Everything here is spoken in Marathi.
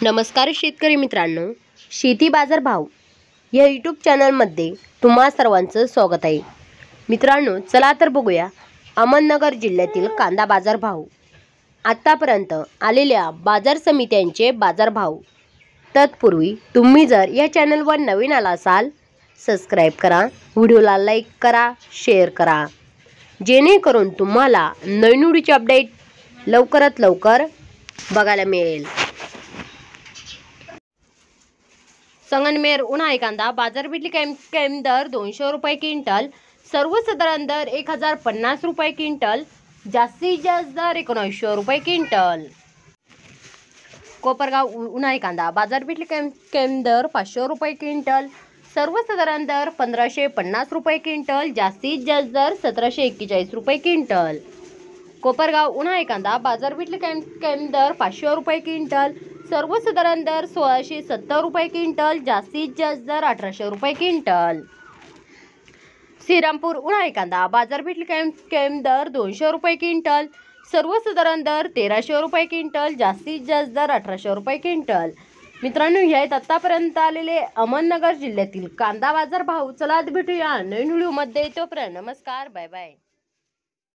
नमस्कार शेतकरी मित्रांनो, शेती बाजार भाव या यूट्यूब चॅनलमध्ये तुम्हा सर्वांचं स्वागत आहे। मित्रांनो, चला तर बघूया अहमदनगर जिल्ह्यातील कांदा बाजार भाव, आतापर्यंत आलेल्या बाजार समित्यांचे बाजार भाव। तत्पूर्वी तुम्ही जर या चॅनलवर नवीन आला असाल, सबस्क्राइब करा, व्हिडिओला लाईक करा, शेअर करा, जेणेकरून तुम्हाला नवीन व्हिडिओचे अपडेट लवकरात लवकर बघायला मिळेल। संगमनेर उन्हाळी कांदा बाजारपेठेतील कॅम दर 200 रुपये क्विंटल, सर्वसाधारण दर 1050 रुपये क्विंटल, जास्तीत जास्त दर 1900 रुपये क्विंटल। कोपरगाव उन्हाळी कांदा बाजारपेठेतील कॅम दर 500 रुपये क्विंटल, सर्वसाधारण दर 1550 रुपये क्विंटल, जास्तीत जास्त दर 1741 रुपये क्विंटल। कोपरगाव उन्हाळी कांदा बाजारपेठेतील कॅम दर 500 रुपये क्विंटल, सर्वसाधारण दर 1670 रुपये क्विंटल, जास्तीत जास्त दर 1800 रुपये क्विंटल। श्रीरामपूर उन्हाळी कांदा बाजारपेठेतील कॅम दर 200 रुपये क्विंटल, सर्वसाधारण दर 1300 रुपये क्विंटल, जास्तीत जास्त दर 1800 रुपये क्विंटल। मित्रांनो, हे आहेत आतापर्यंत आलेले अहमदनगर जिल्ह्यातील कांदा बाजार भाव। चला भेटूया नवीन व्हिडिओमध्ये, तोपर्यंत नमस्कार, बाय बाय।